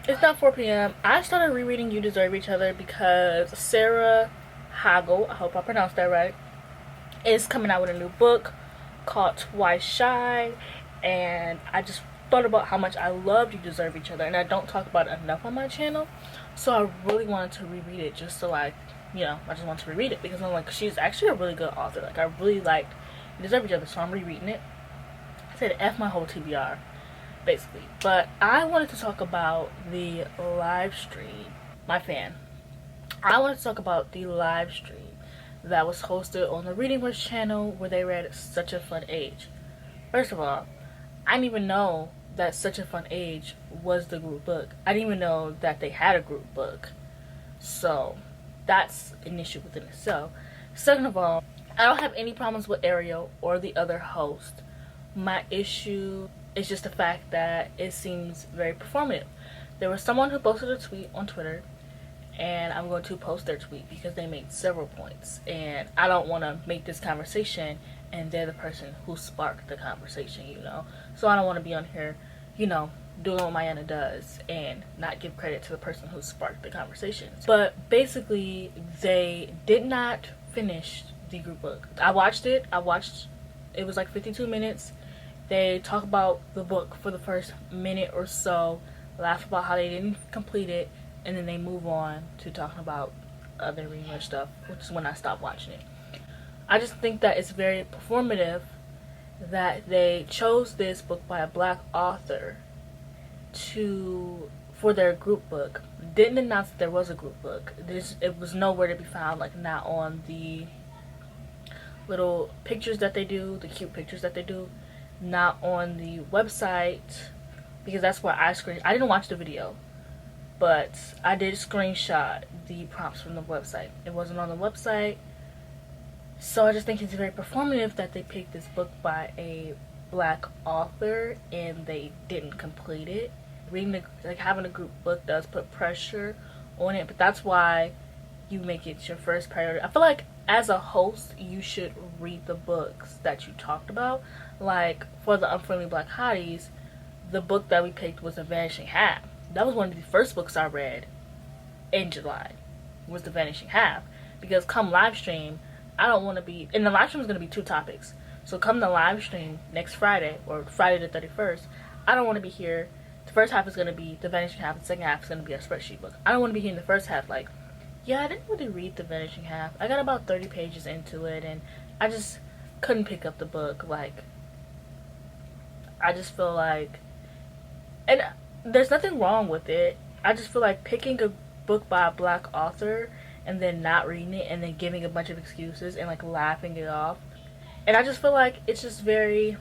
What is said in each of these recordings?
It's not 4 p.m. I started rereading You Deserve Each Other because Sarah Hagel, I hope I pronounced that right, is coming out with a new book called Twice Shy. And I just thought about how much I loved You Deserve Each Other. And I don't talk about it enough on my channel. So I really wanted to reread it just so I just want to reread it because I'm like, she's actually a really good author. Like, I really liked You Deserve Each Other. So I'm rereading it. I said F my whole TBR, basically. But I wanted to talk about the live stream. My fan. I wanted to talk about the live stream that was hosted on the Reading Rush channel where they read Such a Fun Age. First of all, I didn't even know that Such a Fun Age was the group book. I didn't even know that they had a group book. So that's an issue within itself. Second of all, I don't have any problems with Ariel or the other host. My issue is just the fact that it seems very performative. There was someone who posted a tweet on Twitter, and I'm going to post their tweet because they made several points, and I don't want to make this conversation and they're the person who sparked the conversation, so I don't want to be on here, doing what Mayana does and not give credit to the person who sparked the conversations. But basically, they did not finish the group book. I watched it. It was like 52 minutes. They talk about the book for the first minute or so, laugh about how they didn't complete it, and then they move on to talking about other Reading Rush stuff, which is when I stopped watching it. I just think that it's very performative that they chose this book by a black author for their group book. Didn't announce that there was a group book. It was nowhere to be found, like not on the little pictures that they do, the cute pictures that they do, not on the website, because that's where I didn't watch the video, but I did screenshot the prompts from the website. It wasn't on the website. So I just think it's very performative that they picked this book by a black author and they didn't complete it. Having a group book does put pressure on it, but that's why you make it your first priority. I feel like as a host, you should read the books that you talked about. Like for the Unfriendly Black Hotties, the book that we picked was The Vanishing Half. That was one of the first books I read in July, was The Vanishing Half. Because come live stream, I don't want to be, and the live stream is going to be 2 topics. So come the live stream next Friday, or Friday the 31st, I don't want to be here. The first half is going to be The Vanishing Half, the second half is going to be a spreadsheet book. I don't want to be here in the first half like, yeah, I didn't really read The Vanishing Half. I got about 30 pages into it, and I just couldn't pick up the book. Like, I just feel like, and there's nothing wrong with it. I just feel like picking a book by a black author and then not reading it and then giving a bunch of excuses and like laughing it off. And I just feel like it's very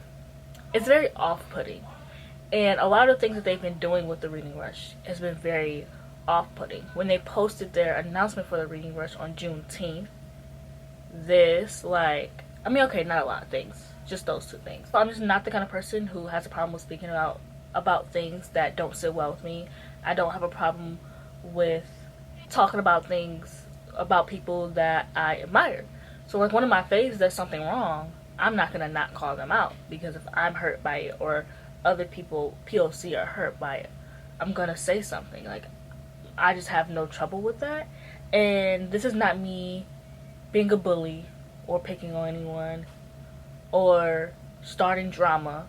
off-putting. And a lot of the things that they've been doing with the Reading Rush has been very off-putting. When they posted their announcement for the Reading Rush on Juneteenth, not a lot of things, just those 2 things. So I'm just not the kind of person who has a problem with speaking about things that don't sit well with me. I don't have a problem with talking about things about people that I admire. So like one of my faves does something wrong, I'm not gonna not call them out, because if I'm hurt by it or other people POC are hurt by it, I'm gonna say something. Like, I just have no trouble with that. And this is not me being a bully or picking on anyone or starting drama.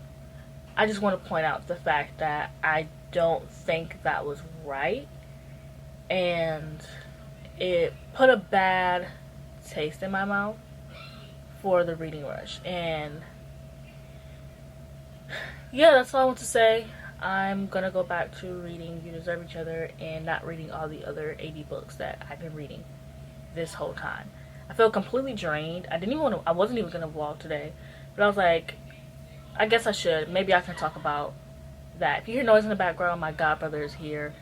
I just want to point out the fact that I don't think that was right, and it put a bad taste in my mouth for the Reading Rush. And yeah, that's all I want to say. I'm gonna go back to reading You Deserve Each Other and not reading all the other 80 books that I've been reading this whole time. I feel completely drained. I wasn't even gonna vlog today, but I was like, I guess I should. Maybe I can talk about that. If you hear noise in the background, my god brother is here.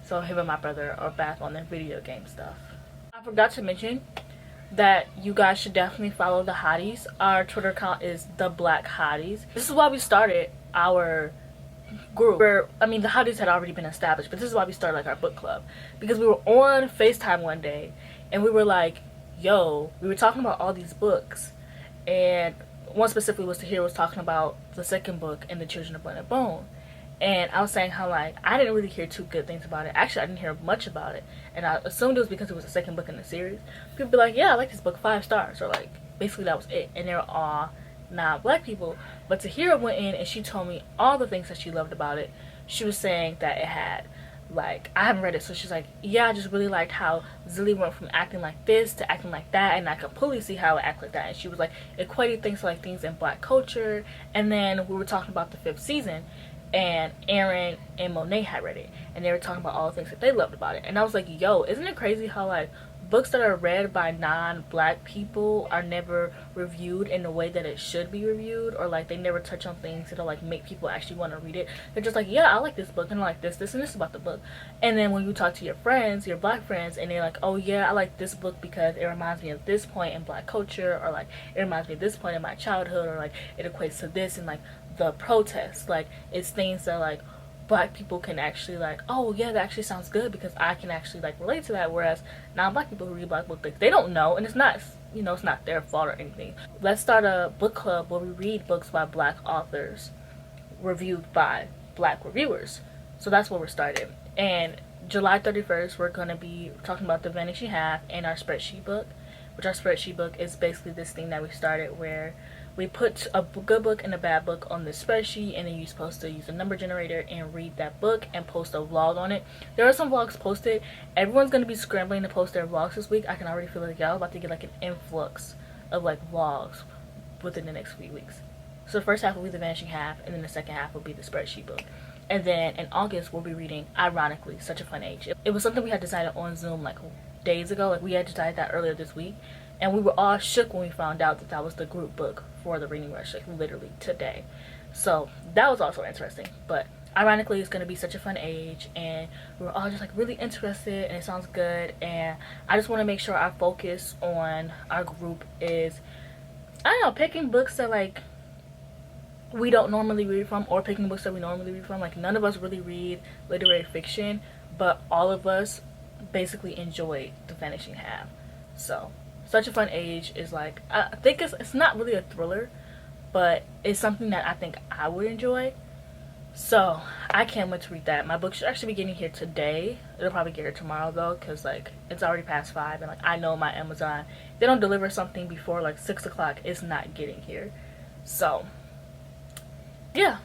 So him and my brother are back on their video game stuff. I forgot to mention that you guys should definitely follow the Hotties. Our Twitter account is The Black Hotties. This is why we started our group. The Hotties had already been established, but this is why we started like our book club. Because we were on FaceTime one day and we were like, yo, we were talking about all these books, and one specifically was talking about the second book in the Children of Blood and Bone. And I was saying how like I didn't really hear too good things about it. Actually, I didn't hear much about it, and I assumed it was because it was the second book in the series. People be like, "Yeah, I like this book, 5 stars," or like basically that was it. And they were all non-black people. But Tahira went in and she told me all the things that she loved about it. She was saying that it had like, I haven't read it, so she's like, yeah, I just really liked how Zilly went from acting like this to acting like that, and I completely see how it act like that. And she was like equating things to like things in black culture. And then we were talking about the 5th season, and Aaron and Monet had read it, and they were talking about all the things that they loved about it. And I was like, yo, isn't it crazy how like books that are read by non-black people are never reviewed in the way that it should be reviewed, or like they never touch on things that'll like make people actually want to read it. They're just like, yeah, I like this book and I like this and this about the book. And then when you talk to your friends, your black friends, and they're like, oh yeah, I like this book because it reminds me of this point in black culture, or like it reminds me of this point in my childhood, or like it equates to this and like the protests. Like it's things that like black people can actually like, oh yeah, that actually sounds good because I can actually like relate to that. Whereas non-black people who read black books, they don't know, and it's not, you know, it's not their fault or anything. Let's start a book club where we read books by black authors reviewed by black reviewers. So that's where we're starting. And July 31st we're going to be talking about The Vanishing Half and our spreadsheet book, which our spreadsheet book is basically this thing that we started where we put a good book and a bad book on the spreadsheet, and then you're supposed to use a number generator and read that book and post a vlog on it. There are some vlogs posted. Everyone's going to be scrambling to post their vlogs this week. I can already feel like y'all about to get like an influx of like vlogs within the next few weeks. So the first half will be The Vanishing Half, and then the second half will be the spreadsheet book. And then in August we'll be reading, ironically, Such a Fun Age. It was something we had decided on Zoom like days ago. Like we had decided that earlier this week. And we were all shook when we found out that that was the group book for the Reading Rush, like literally today. So that was also interesting. But ironically, it's going to be Such a Fun Age, and we were all just like really interested, and it sounds good. And I just want to make sure our focus on our group is, I don't know, picking books that like we don't normally read from, or picking books that we normally read from. Like none of us really read literary fiction, but all of us basically enjoyed The Vanishing Half. So Such a Fun Age is like, I think it's not really a thriller, but it's something that I think I would enjoy. So I can't wait to read that. My book should actually be getting here today. It'll probably get here tomorrow though, because like it's already past 5, and like I know my Amazon, if they don't deliver something before like 6 o'clock, it's not getting here. So yeah,